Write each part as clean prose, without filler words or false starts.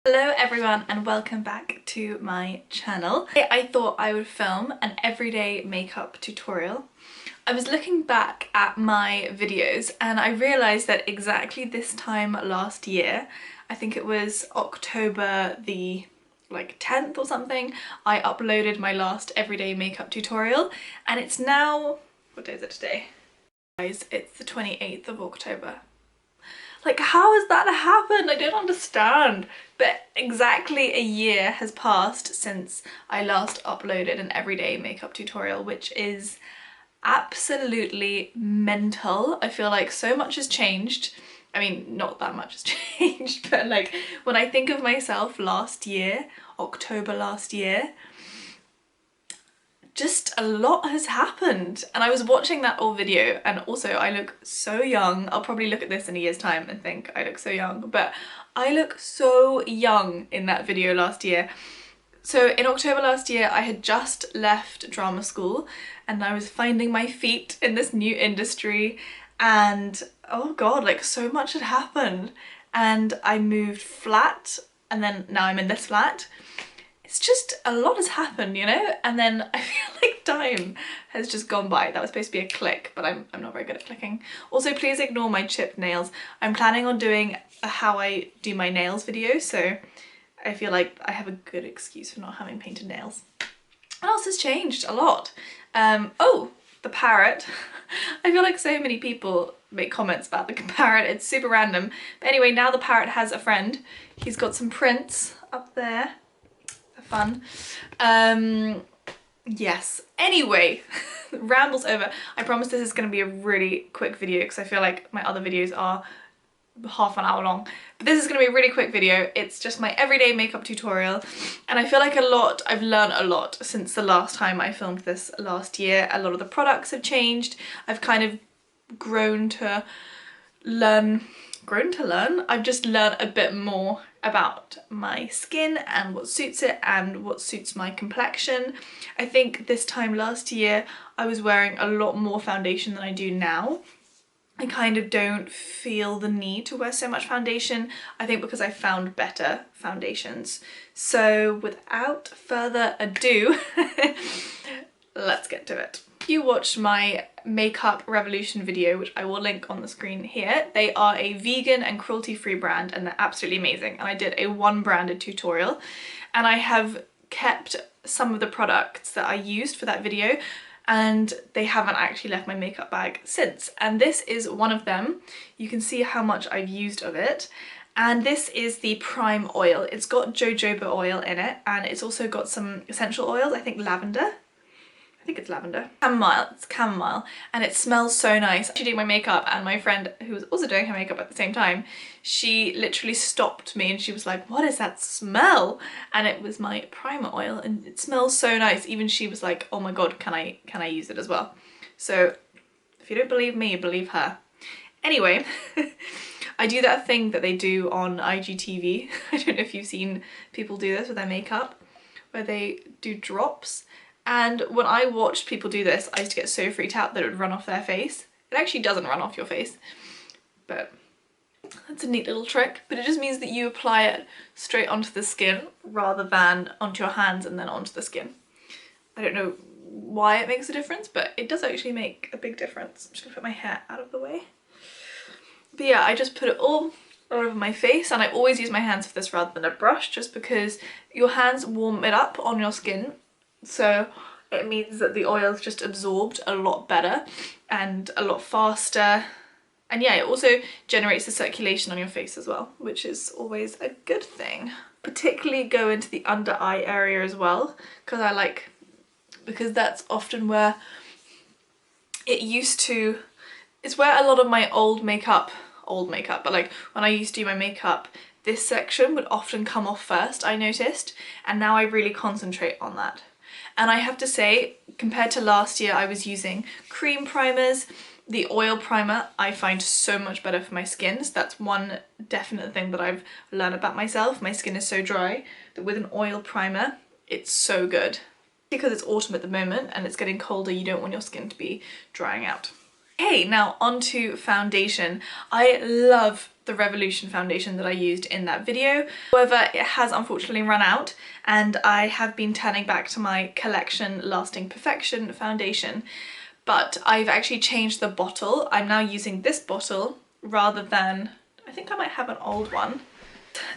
Hello everyone and welcome back to my channel. Today I thought I would film an everyday makeup tutorial. I was looking back at my videos and I realised that exactly this time last year, I think it was October the 10th or something, I uploaded my last everyday makeup tutorial and it's now, what day is it today? Guys, it's the 28th of October. Like, how has that happened? I don't understand. But exactly a year has passed since I last uploaded an everyday makeup tutorial, which is absolutely mental. I feel like so much has changed. I mean, not that much has changed, but like when I think of myself last year, October last year, just a lot has happened. And I was watching that old video and also I look so young. I'll probably look at this in a year's time and think I look so young, but I look so young in that video last year. So in October last year I had just left drama school and I was finding my feet in this new industry and oh god, like so much had happened and I moved flat and then now I'm in this flat. It's just a lot has happened, you know? And then I feel like time has just gone by. That was supposed to be a click, but I'm not very good at clicking. Also, please ignore my chipped nails. I'm planning on doing a how I do my nails video, so I feel like I have a good excuse for not having painted nails. What else has changed? A lot. Oh, the parrot. I feel like so many people make comments about the parrot. It's super random. But anyway, now the parrot has a friend. He's got some prints up there. Fun. Yes. Anyway, rambles over. I promise this is going to be a really quick video because I feel like my other videos are half an hour long. But this is going to be a really quick video. It's just my everyday makeup tutorial and I feel like I've learned a lot since the last time I filmed this last year. A lot of the products have changed. I've kind of grown to learn. I've just learned a bit more about my skin and what suits it and what suits my complexion. I think this time last year I was wearing a lot more foundation than I do now. I kind of don't feel the need to wear so much foundation, I think because I found better foundations. So without further ado, let's get to it. If you watched my Makeup Revolution video, which I will link on the screen here, they are a vegan and cruelty-free brand and they're absolutely amazing. And I did a one branded tutorial and I have kept some of the products that I used for that video and they haven't actually left my makeup bag since. And this is one of them. You can see how much I've used of it. And this is the Prime Oil. It's got jojoba oil in it and it's also got some essential oils, I think lavender. I think it's lavender. Chamomile, it's chamomile, and it smells so nice. She did my makeup and my friend who was also doing her makeup at the same time, she literally stopped me and she was like, what is that smell? And it was my primer oil and it smells so nice. Even she was like, oh my god, can I use it as well? So if you don't believe me, believe her. Anyway, I do that thing that they do on IGTV. I don't know if you've seen people do this with their makeup, where they do drops. And when I watched people do this, I used to get so freaked out that it would run off their face. It actually doesn't run off your face, but that's a neat little trick. But it just means that you apply it straight onto the skin rather than onto your hands and then onto the skin. I don't know why it makes a difference, but it does actually make a big difference. I'm just gonna put my hair out of the way. But yeah, I just put it all over my face and I always use my hands for this rather than a brush just because your hands warm it up on your skin. So it means that the oil's just absorbed a lot better and a lot faster. And yeah, it also generates the circulation on your face as well, which is always a good thing. Particularly go into the under eye area as well, because that's often where it's where a lot of my old makeup, but like when I used to do my makeup, this section would often come off first, I noticed, and now I really concentrate on that. And I have to say, compared to last year, I was using cream primers. The oil primer I find so much better for my skin. So that's one definite thing that I've learned about myself. My skin is so dry that with an oil primer, it's so good. Because it's autumn at the moment and it's getting colder, you don't want your skin to be drying out. Okay, now onto foundation. I love the Revolution foundation that I used in that video. However, it has unfortunately run out and I have been turning back to my Collection Lasting Perfection foundation. But I've actually changed the bottle. I'm now using this bottle rather than, I think I might have an old one.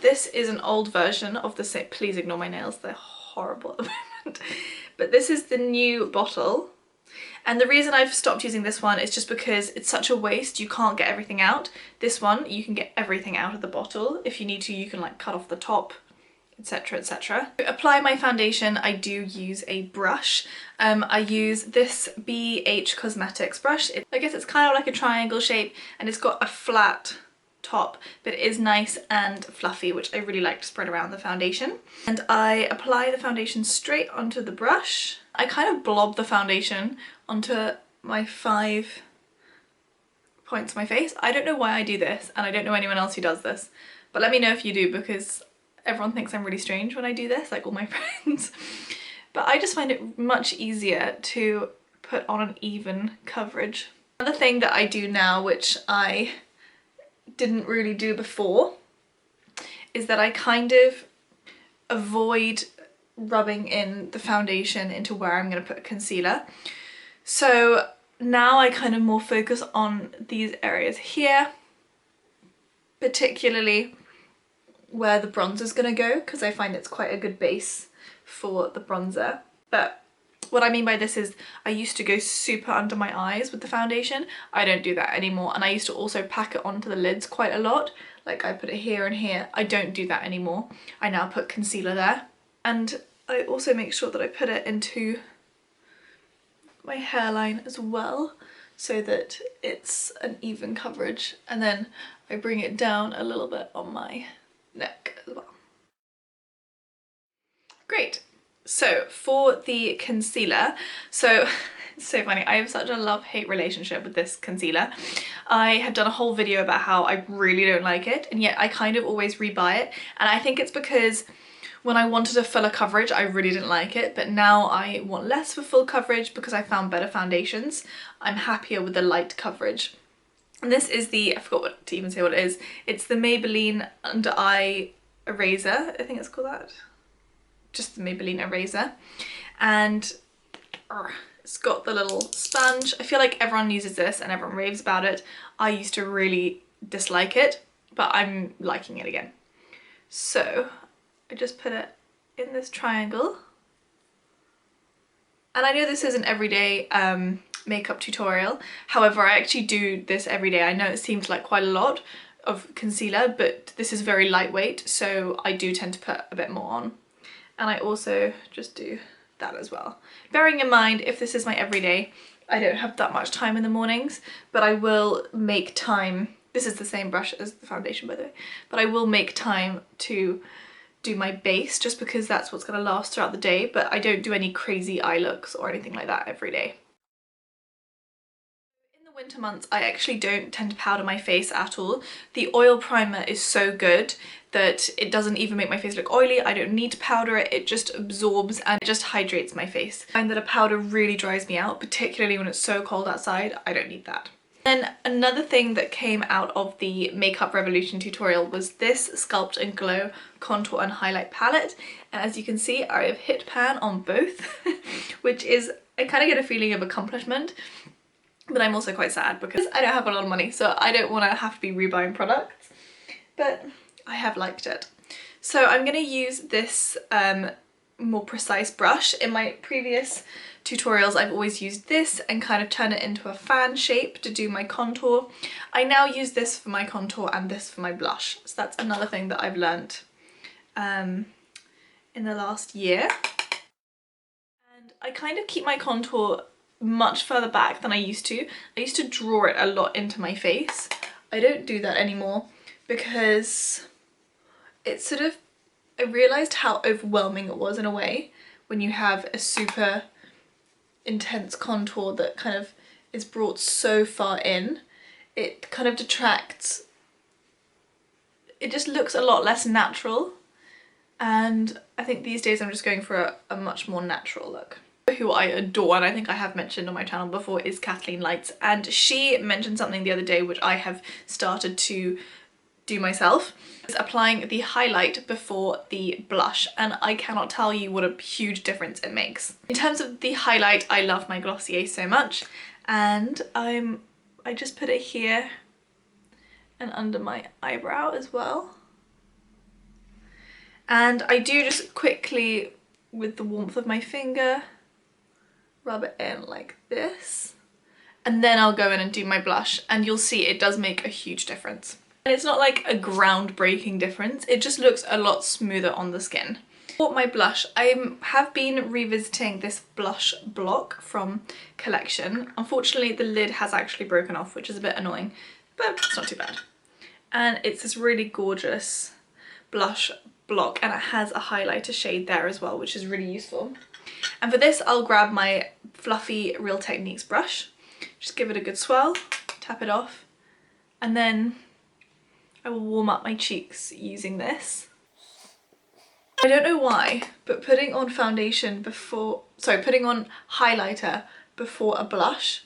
This is an old version of the same, please ignore my nails, they're horrible at the moment. But this is the new bottle. And the reason I've stopped using this one is just because it's such a waste, you can't get everything out. This one, you can get everything out of the bottle. If you need to, you can like cut off the top, etc, etc. To apply my foundation, I do use a brush. I use this BH Cosmetics brush. I guess it's kind of like a triangle shape and it's got a flat top, but it is nice and fluffy, which I really like to spread around the foundation. And I apply the foundation straight onto the brush. I kind of blob the foundation onto my 5 points of my face. I don't know why I do this, and I don't know anyone else who does this, but let me know if you do, because everyone thinks I'm really strange when I do this, like all my friends. But I just find it much easier to put on an even coverage. Another thing that I do now, which I didn't really do before, is that I kind of avoid rubbing in the foundation into where I'm going to put concealer. So now I kind of more focus on these areas here, particularly where the bronzer is going to go, because I find it's quite a good base for the bronzer. But what I mean by this is I used to go super under my eyes with the foundation. I don't do that anymore, and I used to also pack it onto the lids quite a lot. Like I put it here and here. I don't do that anymore. I now put concealer there. And I also make sure that I put it into my hairline as well, so that it's an even coverage, and then I bring it down a little bit on my neck as well. Great. So for the concealer, so it's so funny, I have such a love-hate relationship with this concealer. I have done a whole video about how I really don't like it, and yet I kind of always rebuy it, and I think it's because when I wanted a fuller coverage, I really didn't like it, but now I want less for full coverage because I found better foundations. I'm happier with the light coverage. And this is the, I forgot what to even say what it is. It's the Maybelline Under Eye Eraser, I think it's called that. Just the Maybelline Eraser. And it's got the little sponge. I feel like everyone uses this and everyone raves about it. I used to really dislike it, but I'm liking it again. So I just put it in this triangle. And I know this is an everyday makeup tutorial, however I actually do this every day. I know it seems like quite a lot of concealer, but this is very lightweight, so I do tend to put a bit more on. And I also just do that as well. Bearing in mind, if this is my everyday, I don't have that much time in the mornings, but I will make time. This is the same brush as the foundation, by the way, but I will make time to do my base just because that's what's going to last throughout the day, but I don't do any crazy eye looks or anything like that every day. In the winter months, I actually don't tend to powder my face at all. The oil primer is so good that it doesn't even make my face look oily. I don't need to powder it, it just absorbs and it just hydrates my face. I find that a powder really dries me out, particularly when it's so cold outside. I don't need that. Then another thing that came out of the Makeup Revolution tutorial was this Sculpt and Glow contour and highlight palette, and as you can see I have hit pan on both which is, I kind of get a feeling of accomplishment, but I'm also quite sad because I don't have a lot of money, so I don't want to have to be rebuying products, but I have liked it. So I'm going to use this more precise brush. In my previous tutorials I've always used this and kind of turn it into a fan shape to do my contour. I now use this for my contour and this for my blush, so that's another thing that I've learnt in the last year. And I kind of keep my contour much further back than I used to. I used to draw it a lot into my face. I don't do that anymore because it's sort of, I realised how overwhelming it was in a way when you have a super intense contour that kind of is brought so far in. It kind of detracts, it just looks a lot less natural, and I think these days I'm just going for a much more natural look. who I adore, and I think I have mentioned on my channel before, is Kathleen Lights, and she mentioned something the other day which I have started to do myself. It's applying the highlight before the blush, and I cannot tell you what a huge difference it makes. In terms of the highlight, I love my Glossier so much, and I just put it here and under my eyebrow as well. And I do just quickly, with the warmth of my finger, rub it in like this. And then I'll go in and do my blush, and you'll see it does make a huge difference. And it's not like a groundbreaking difference, it just looks a lot smoother on the skin. For my blush, I have been revisiting this blush block from Collection. Unfortunately, the lid has actually broken off, which is a bit annoying, but it's not too bad. And it's this really gorgeous blush block, and it has a highlighter shade there as well, which is really useful. And for this, I'll grab my fluffy Real Techniques brush, just give it a good swirl, tap it off, and then I will warm up my cheeks using this. I don't know why, but putting on foundation before, putting on highlighter before a blush,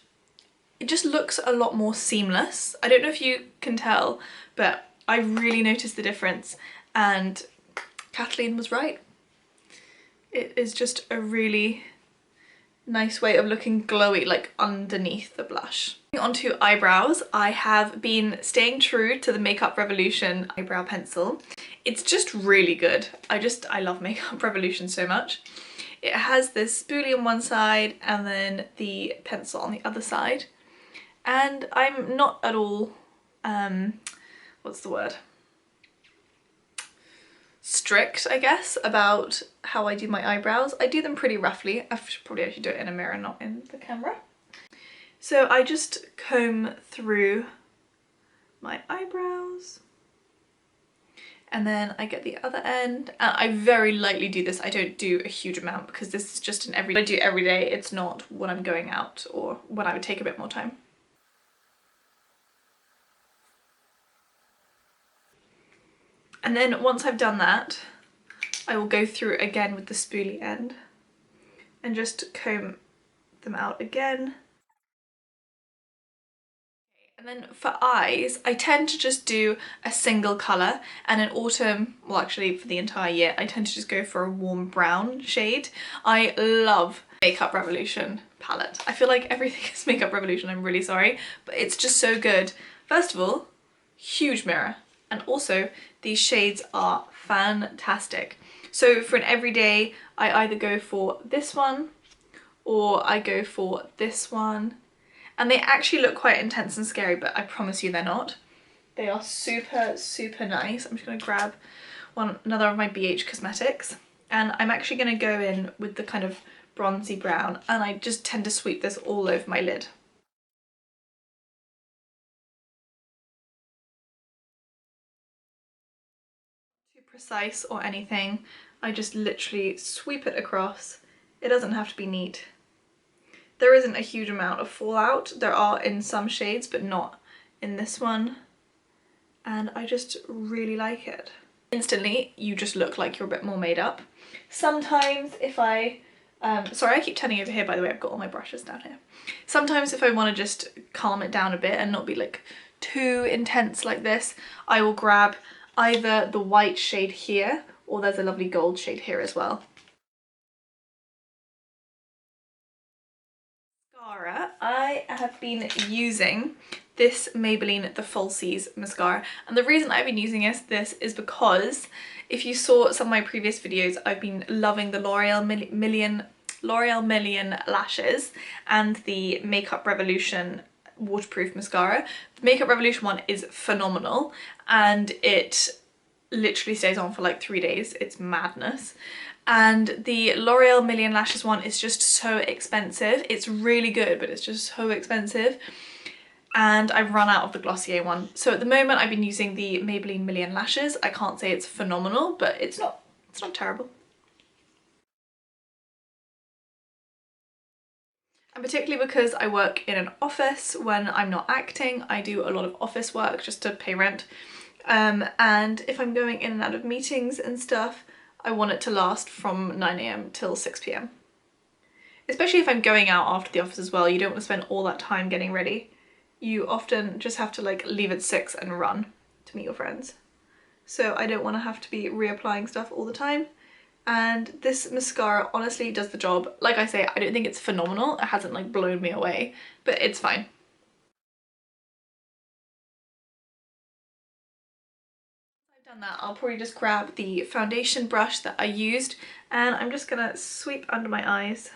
it just looks a lot more seamless. I don't know if you can tell, but I really noticed the difference, and Kathleen was right. It is just a really nice way of looking glowy, like underneath the blush. Moving on to eyebrows, I have been staying true to the Makeup Revolution eyebrow pencil. It's just really good. I love Makeup Revolution so much. It has this spoolie on one side and then the pencil on the other side. And I'm not at all, what's the word? Strict, I guess, about how I do my eyebrows. I do them pretty roughly. I should probably actually do it in a mirror, not in the camera. So I just comb through my eyebrows, and then I get the other end, and I very lightly do this. I don't do a huge amount because this is just I do every day. It's not when I'm going out or when I would take a bit more time. And then once I've done that, I will go through again with the spoolie end and just comb them out again. And then for eyes, I tend to just do a single colour, and in autumn, well actually for the entire year, I tend to just go for a warm brown shade. I love Makeup Revolution palette. I feel like everything is Makeup Revolution, I'm really sorry, but it's just so good. First of all, huge mirror, and also these shades are fantastic. So for an everyday, I either go for this one or I go for this one. And they actually look quite intense and scary, but I promise you they're not. They are super, super nice. I'm just gonna grab another of my BH Cosmetics, and I'm actually gonna go in with the kind of bronzy brown, and I just tend to sweep this all over my lid. Too precise or anything, I just literally sweep it across. It doesn't have to be neat. There isn't a huge amount of fallout. There are in some shades, but not in this one. And I just really like it. Instantly, you just look like you're a bit more made up. Sometimes if sorry, I keep turning over here, by the way, I've got all my brushes down here. Sometimes if I want to just calm it down a bit and not be like too intense like this, I will grab either the white shade here, or there's a lovely gold shade here as well. Mascara, I have been using this Maybelline The Falsies mascara, and the reason I've been using this is because if you saw some of my previous videos, I've been loving the L'Oreal Million lashes and the Makeup Revolution waterproof mascara. The Makeup Revolution one is phenomenal, and it literally stays on for like 3 days. It's madness. And the L'Oreal Million Lashes one is just so expensive. It's really good, but it's just so expensive. And I've run out of the Glossier one. So at the moment I've been using the Maybelline Million Lashes. I can't say it's phenomenal, but it's not terrible. And particularly because I work in an office when I'm not acting, I do a lot of office work just to pay rent. And if I'm going in and out of meetings and stuff, I want it to last from 9 AM till 6 PM. especially if I'm going out after the office as well, you don't want to spend all that time getting ready. You often just have to like leave at 6 and run to meet your friends. So I don't want to have to be reapplying stuff all the time. And this mascara honestly does the job. Like I say, I don't think it's phenomenal. It hasn't like blown me away, but it's fine. Done that, I'll probably just grab the foundation brush that I used and I'm just gonna sweep under my eyes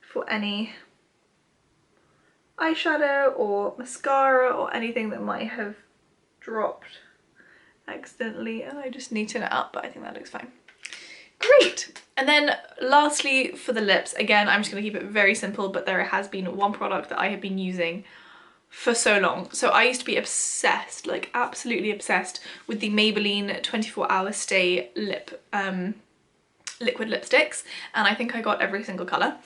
for any eyeshadow or mascara or anything that might have dropped accidentally, and I just neaten it up, but I think that looks fine. Great! And then lastly for the lips, again I'm just going to keep it very simple, but there has been one product that I have been using for so long. So I used to be obsessed, like absolutely obsessed with the Maybelline 24-hour stay lip liquid lipsticks, and I think I got every single colour.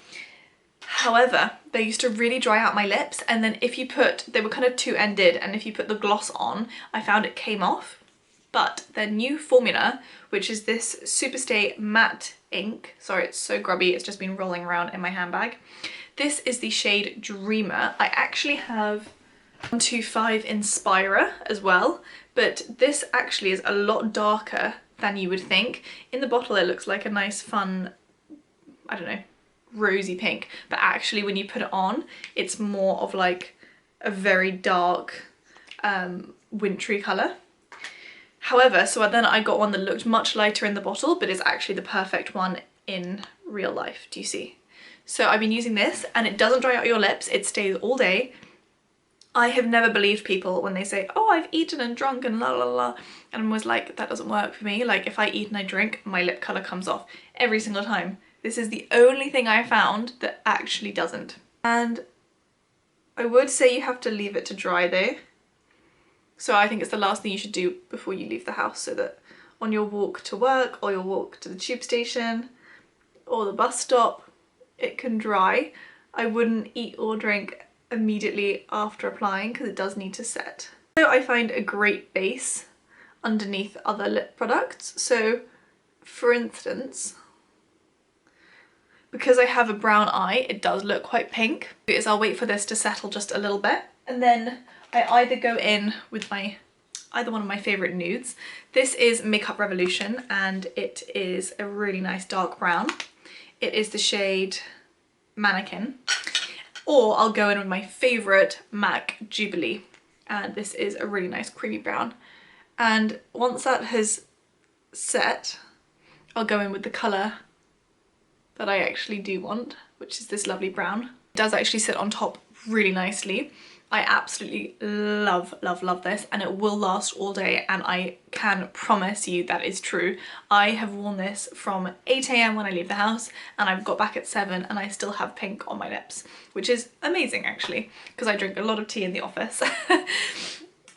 However, they used to really dry out my lips, and then if you put, they were kind of two-ended, and if you put the gloss on, I found it came off. But their new formula, which is this Superstay Matte Ink, sorry it's so grubby, it's just been rolling around in my handbag. This is the shade Dreamer. I actually have 125 Inspira as well, but this actually is a lot darker than you would think. In the bottle it looks like a nice fun, I don't know, rosy pink, but actually when you put it on it's more of like a very dark wintry colour. However, so then I got one that looked much lighter in the bottle, but is actually the perfect one in real life. Do you see? So I've been using this and it doesn't dry out your lips, it stays all day. I have never believed people when they say, oh, I've eaten and drunk and la la la, and I'm always like, that doesn't work for me. Like if I eat and I drink, my lip colour comes off every single time. This is the only thing I found that actually doesn't. And I would say you have to leave it to dry though. So I think it's the last thing you should do before you leave the house, so that on your walk to work or your walk to the tube station or the bus stop, it can dry. I wouldn't eat or drink immediately after applying because it does need to set. So I find a great base underneath other lip products. So for instance, because I have a brown eye, it does look quite pink. Is I'll wait for this to settle just a little bit, and then I either go in with either one of my favourite nudes. This is Makeup Revolution and it is a really nice dark brown. It is the shade Mannequin. Or I'll go in with my favourite MAC Jubilee, and this is a really nice creamy brown. And once that has set, I'll go in with the colour that I actually do want, which is this lovely brown. It does actually sit on top really nicely. I absolutely love, love, love this, and it will last all day, and I can promise you that is true. I have worn this from 8 AM when I leave the house, and I've got back at 7 and I still have pink on my lips, which is amazing actually, because I drink a lot of tea in the office.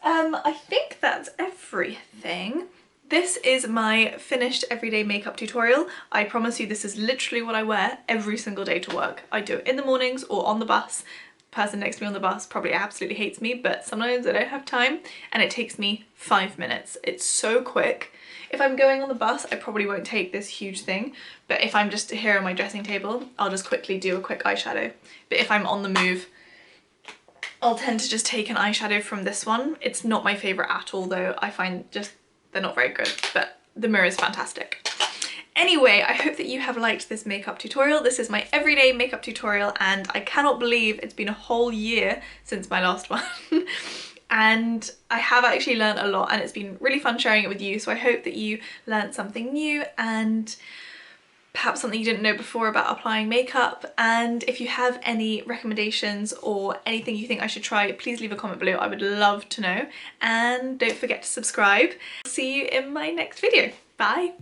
I think that's everything. This is my finished everyday makeup tutorial. I promise you this is literally what I wear every single day to work. I do it in the mornings or on the bus. Person next to me on the bus probably absolutely hates me, but sometimes I don't have time and it takes me 5 minutes. It's so quick. If I'm going on the bus, I probably won't take this huge thing, but if I'm just here on my dressing table, I'll just quickly do a quick eyeshadow. But if I'm on the move, I'll tend to just take an eyeshadow from this one. It's not my favourite at all though. I find just they're not very good, but the mirror is fantastic. Anyway, I hope that you have liked this makeup tutorial. This is my everyday makeup tutorial and I cannot believe it's been a whole year since my last one. And I have actually learned a lot and it's been really fun sharing it with you. So I hope that you learned something new and perhaps something you didn't know before about applying makeup. And if you have any recommendations or anything you think I should try, please leave a comment below. I would love to know. And don't forget to subscribe. See you in my next video. Bye.